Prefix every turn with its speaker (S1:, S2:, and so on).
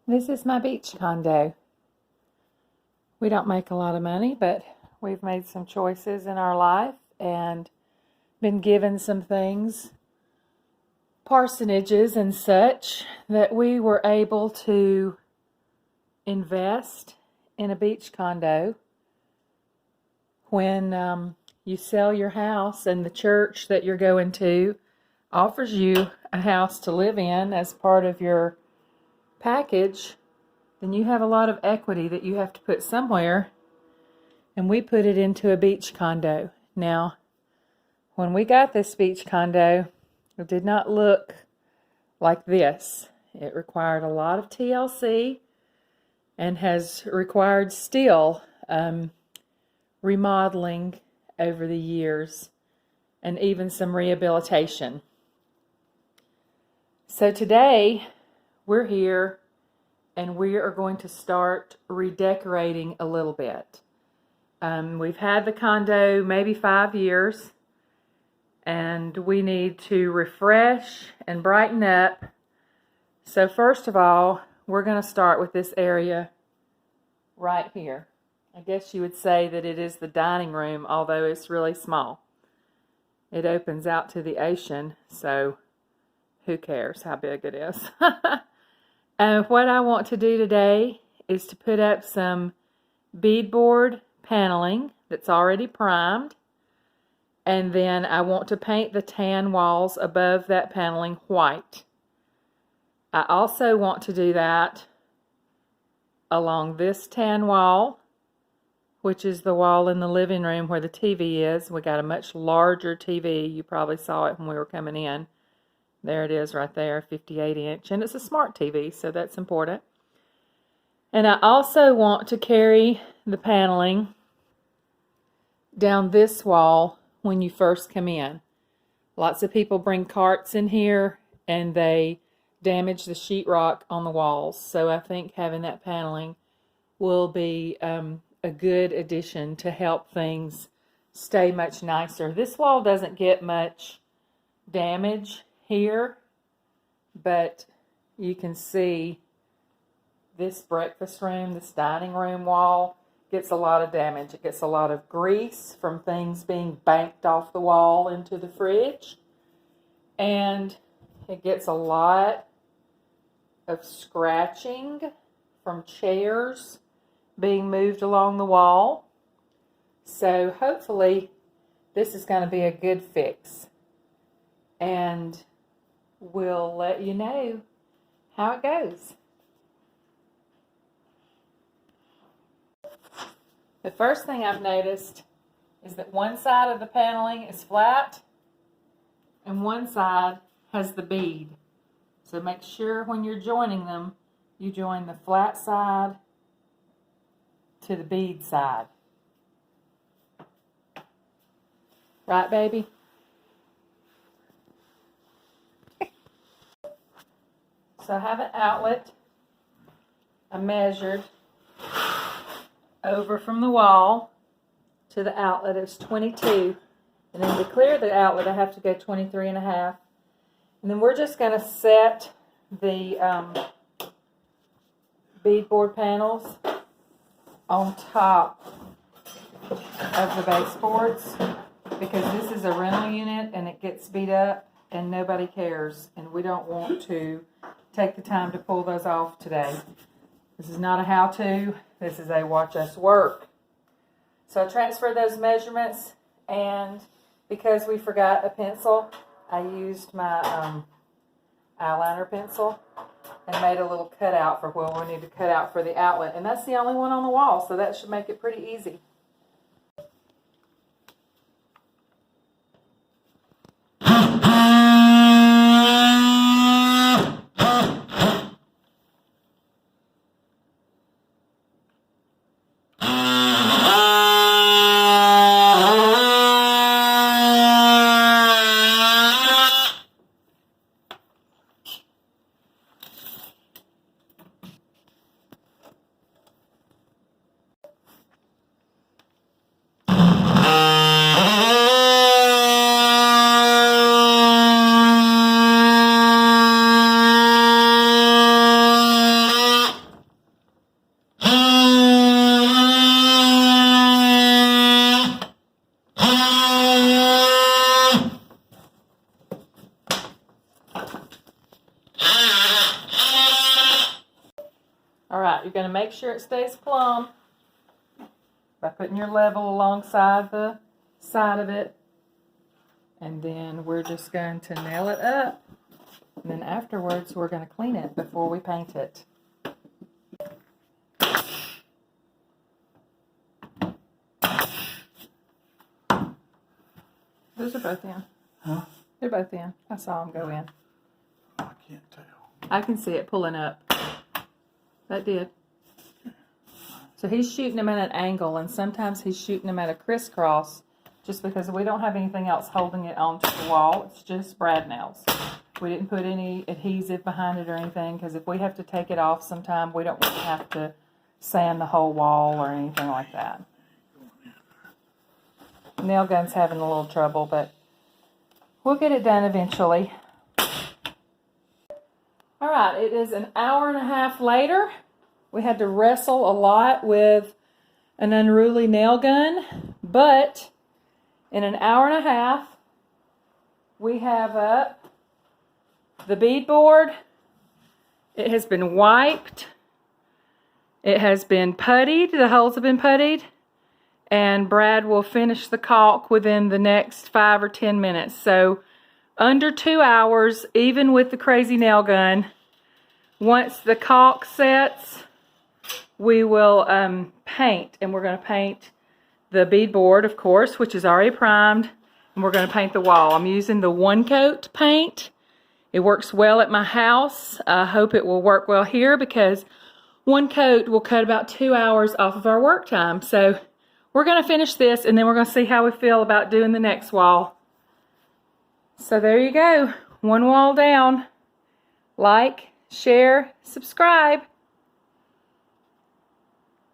S1: This is my beach condo. We don't make a lot of money, but we've made some choices in our life and been given some things, parsonages and such, that we were able to invest in a beach condo. When you sell your house and the church that you're going to offers you a house to live in as part of your package, then you have a lot of equity that you have to put somewhere, and we put it into a beach condo. Now, when we got this beach condo, it did not look like this. It required a lot of TLC and has required still remodeling over the years and even some rehabilitation. So today we're here and we are going to start redecorating a little bit. We've had the condo maybe 5 years, and we need to refresh and brighten up. So first of all, we're going to start with this area right here. I guess you would say that it is the dining room, although it's really small. It opens out to the ocean, so who cares how big it is? What I want to do today is to put up some beadboard paneling that's already primed, and then I want to paint the tan walls above that paneling white. I also want to do that along this tan wall, which is the wall in the living room where the TV is. We got a much larger TV. You probably saw it when we were coming in. There it is right there, 58-inch, and it's a smart TV, so that's important. And I also want to carry the paneling down this wall when you first come in. Lots of people bring carts in here and they damage the sheetrock on the walls, so I think having that paneling will be a good addition to help things stay much nicer. This wall doesn't get much damage here, but you can see this breakfast room, this dining room wall gets a lot of damage. It gets a lot of grease from things being banked off the wall into the fridge, and it gets a lot of scratching from chairs being moved along the wall. So hopefully this is going to be a good fix, and we'll let you know how it goes. The first thing I've noticed is that one side of the paneling is flat and one side has the bead. So make sure when you're joining them, you join the flat side to the bead side. Right, baby? So I have an outlet I measured over from the wall to the outlet. It was 22. And then to clear the outlet, I have to go 23.5. And then we're just going to set the beadboard panels on top of the baseboards, because this is a rental unit and it gets beat up and nobody cares, and we don't want to take the time to pull those off today. This is not a how-to, this is a watch us work. So I transferred those measurements, and because we forgot a pencil, I used my eyeliner pencil and made a little cutout for where we need to cut out for the outlet. And that's the only one on the wall, so that should make it pretty easy. Alright, you're going to make sure it stays plumb by putting your level alongside the side of it. And then we're just going to nail it up. And then afterwards we're going to clean it before we paint it. Those are both in.
S2: Huh?
S1: They're both in. I saw them go in.
S2: I can't tell.
S1: I can see it pulling up. That did. So he's shooting them at an angle, and sometimes he's shooting them at a crisscross just because we don't have anything else holding it onto the wall. It's just brad nails. We didn't put any adhesive behind it or anything because if we have to take it off sometime, we don't want to have to sand the whole wall or anything like that. Nail gun's having a little trouble, but we'll get it done eventually. Alright, it is an hour and a half later. We had to wrestle a lot with an unruly nail gun, but in an hour and a half, we have up the beadboard. It has been wiped. It has been puttied. The holes have been puttied. And Brad will finish the caulk within the next 5 or 10 minutes. So under 2 hours, even with the crazy nail gun. Once the caulk sets, we will paint. And we're going to paint the beadboard, of course, which is already primed. And we're going to paint the wall. I'm using the one coat paint. It works well at my house. I hope it will work well here because one coat will cut about 2 hours off of our work time. So we're going to finish this and then we're going to see how we feel about doing the next wall. So there you go. One wall down. Like, share, subscribe.